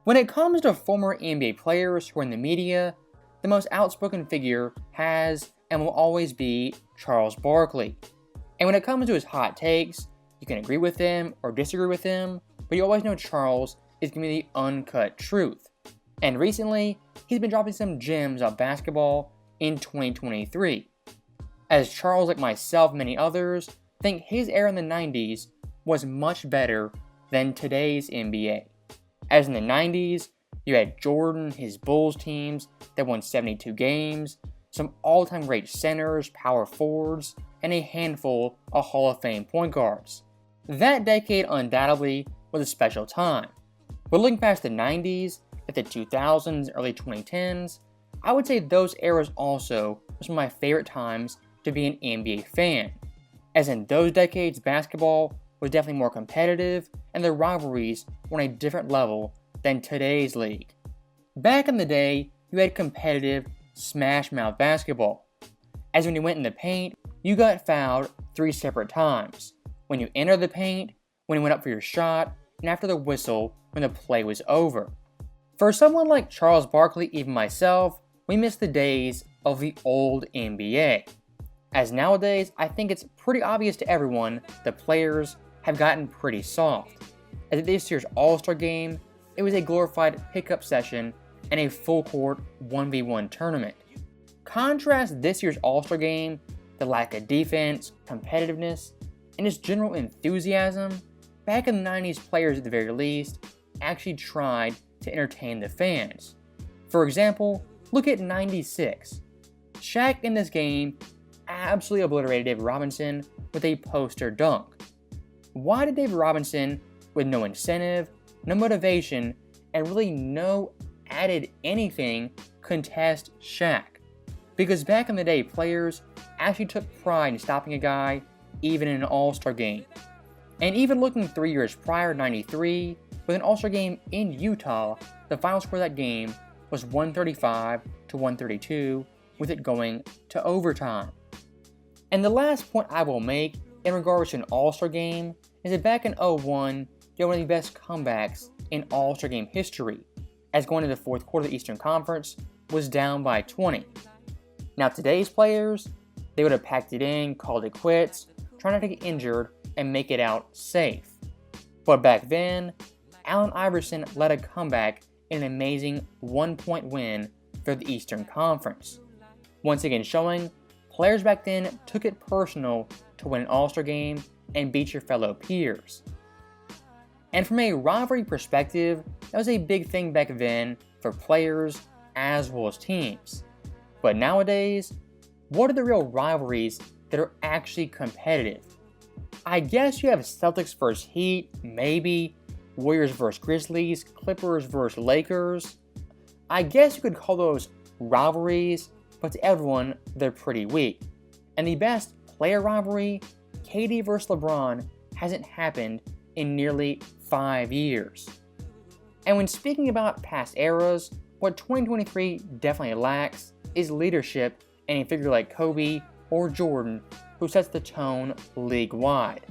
When it comes to former NBA players who are in the media, the most outspoken figure has and will always be Charles Barkley. And when it comes to his hot takes, you can agree with them or disagree with them, but you always know Charles is giving you the uncut truth. And recently, he's been dropping some gems on basketball in 2023. As Charles, like myself and many others, think his era in the 90s was much better than today's NBA. As in the 90s, you had Jordan, his Bulls teams that won 72 games, some all-time great centers, power forwards, and a handful of Hall of Fame point guards. That decade undoubtedly was a special time. But looking past the 90s, at the 2000s, early 2010s, I would say those eras also were some of my favorite times to be an NBA fan. As in those decades, basketball was definitely more competitive and the rivalries were on a different level than today's league. Back in the day, you had competitive smash mouth basketball. As when you went in the paint, you got fouled 3 separate times. When you entered the paint, when you went up for your shot, and after the whistle when the play was over. For someone like Charles Barkley, even myself, we miss the days of the old NBA. As nowadays, I think it's pretty obvious to everyone that players have gotten pretty soft. As at this year's All-Star game, it was a glorified pickup session and a full-court 1v1 tournament. Contrast this year's All-Star game, the lack of defense, competitiveness, and just general enthusiasm. Back in the 90s, players at the very least actually tried to entertain the fans. For example, look at 96. Shaq in this game absolutely obliterated David Robinson with a poster dunk. Why did David Robinson, with no incentive, no motivation, and really no added anything, contest Shaq? Because back in the day, players actually took pride in stopping a guy even in an All-Star game. And even looking 3 years prior, 93, with an All-Star game in Utah, the final score of that game was 135 to 132, with it going to overtime. And the last point I will make in regards to an All-Star game is that back in 01, you had one of the best comebacks in All-Star game history, as going into the fourth quarter of the Eastern Conference was down by 20. Now today's players, they would have packed it in, called it quits, trying not to get injured and make it out safe. But back then, Allen Iverson led a comeback in an amazing 1-point win for the Eastern Conference. Once again showing, players back then took it personal to win an All-Star game and beat your fellow peers. And from a rivalry perspective, that was a big thing back then for players as well as teams. But nowadays, what are the real rivalries that are actually competitive? I guess you have Celtics vs Heat, maybe, Warriors vs Grizzlies, Clippers vs Lakers. I guess you could call those rivalries, but to everyone, they're pretty weak. And the best player rivalry, KD vs LeBron, hasn't happened in nearly 5 years. And when speaking about past eras, what 2023 definitely lacks is leadership and a figure like Kobe or Jordan who sets the tone league-wide.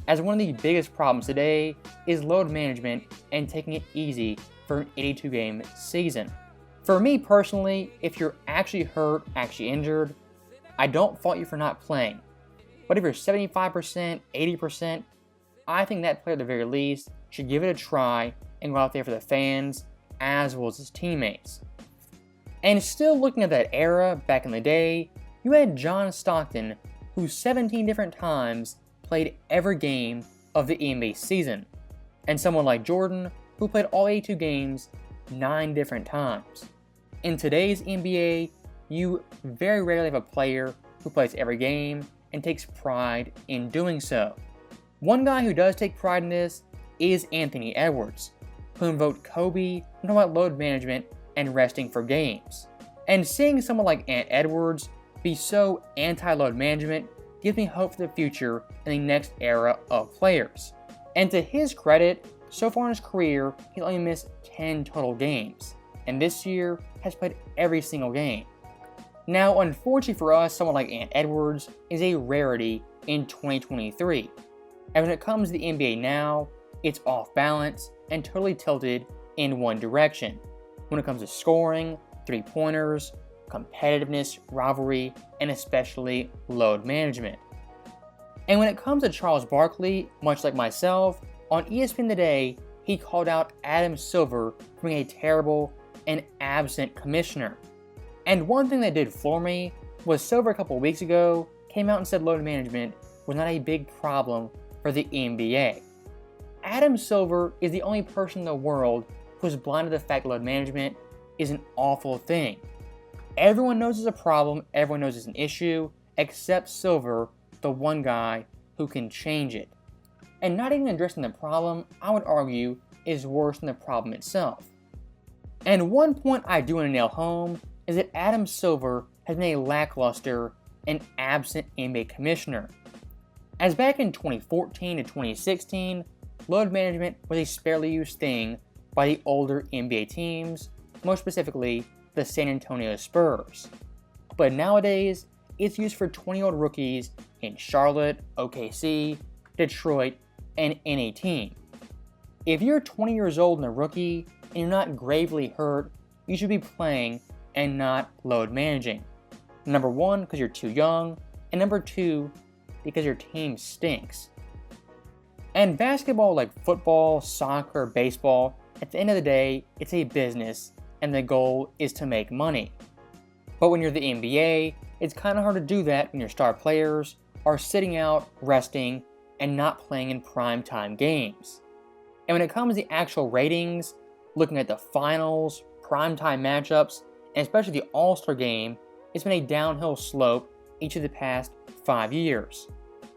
As one of the biggest problems today is load management and taking it easy for an 82-game season. For me personally, if you're actually hurt, actually injured, I don't fault you for not playing. But if you're 75%, 80%, I think that player at the very least should give it a try and go out there for the fans as well as his teammates. And still looking at that era back in the day, you had John Stockton, who 17 different times played every game of the NBA season, and someone like Jordan, who played all 82 games 9 different times. In today's NBA, you very rarely have a player who plays every game and takes pride in doing so. One guy who does take pride in this is Anthony Edwards, who invoked Kobe and talked about load management and resting for games. And seeing someone like Ant Edwards be so anti-load management gives me hope for the future in the next era of players. And to his credit, so far in his career, he's only missed 10 total games, and this year has played every single game. Now, unfortunately for us, someone like Ant Edwards is a rarity in 2023. And when it comes to the NBA now, it's off balance and totally tilted in one direction when it comes to scoring, three-pointers, competitiveness, rivalry, and especially load management. And when it comes to Charles Barkley, much like myself, on ESPN Today, he called out Adam Silver for being a terrible and absent commissioner. And one thing that did floor me was Silver a couple weeks ago came out and said load management was not a big problem for the NBA. Adam Silver is the only person in the world who is blind to the fact load management is an awful thing. Everyone knows it's a problem, everyone knows it's an issue, except Silver, the one guy who can change it. And not even addressing the problem, I would argue, is worse than the problem itself. And one point I do want to nail home is that Adam Silver has been a lackluster and absent NBA commissioner. As back in 2014 to 2016, load management was a sparely used thing by the older NBA teams, most specifically the San Antonio Spurs. But nowadays, it's used for 20-year-old rookies in Charlotte, OKC, Detroit, and any team. If you're 20 years old and a rookie and you're not gravely hurt, you should be playing and not load managing. Number one, because you're too young, and number two, because your team stinks. And basketball, like football, soccer, baseball, at the end of the day, it's a business, and the goal is to make money. But when you're the NBA, it's kind of hard to do that when your star players are sitting out, resting, and not playing in primetime games. And when it comes to the actual ratings, looking at the finals, primetime matchups, and especially the All-Star game, it's been a downhill slope each of the past 5 years.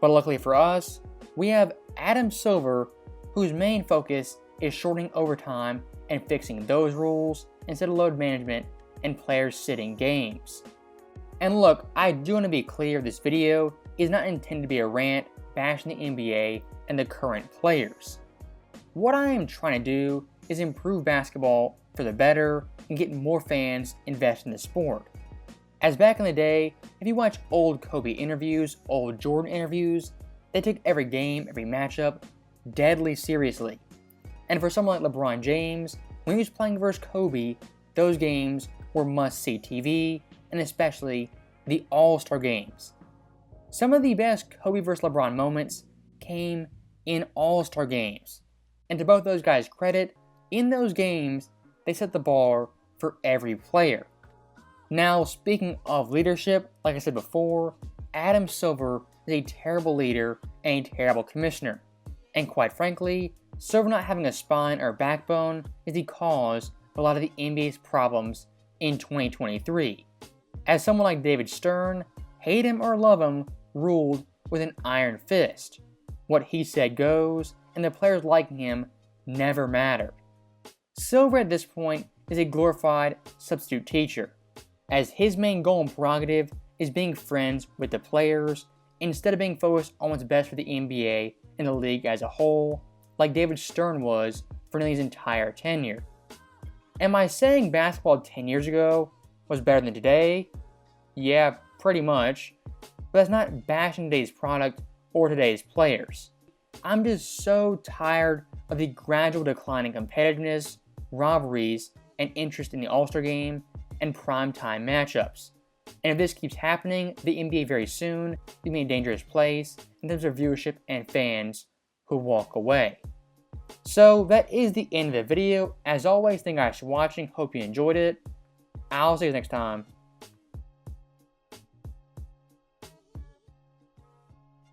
But luckily for us, we have Adam Silver, whose main focus is shortening overtime and fixing those rules instead of load management and players sitting games. And look, I do want to be clear, this video is not intended to be a rant bashing the NBA and the current players. What I am trying to do is improve basketball for the better and get more fans invested in the sport. As back in the day, if you watch old Kobe interviews, old Jordan interviews, they took every game, every matchup deadly seriously. And for someone like LeBron James, when he was playing versus Kobe, those games were must-see TV, and especially the All-Star games. Some of the best Kobe vs. LeBron moments came in All-Star games. And to both those guys' credit, in those games, they set the bar for every player. Now, speaking of leadership, like I said before, Adam Silver is a terrible leader and a terrible commissioner. And quite frankly, Silver not having a spine or backbone is the cause of a lot of the NBA's problems in 2023. As someone like David Stern, hate him or love him, ruled with an iron fist. What he said goes, and the players liking him never mattered. Silver at this point is a glorified substitute teacher, as his main goal and prerogative is being friends with the players instead of being focused on what's best for the NBA and the league as a whole, like David Stern was for nearly his entire tenure. Am I saying basketball 10 years ago was better than today? Yeah, pretty much, but that's not bashing today's product or today's players. I'm just so tired of the gradual decline in competitiveness, rivalries, and interest in the All-Star game and primetime matchups. And if this keeps happening, the NBA very soon will be in a dangerous place in terms of viewership and fans who walk away. So that is the end of the video. As always, thank you guys for watching. Hope you enjoyed it. I'll see you next time.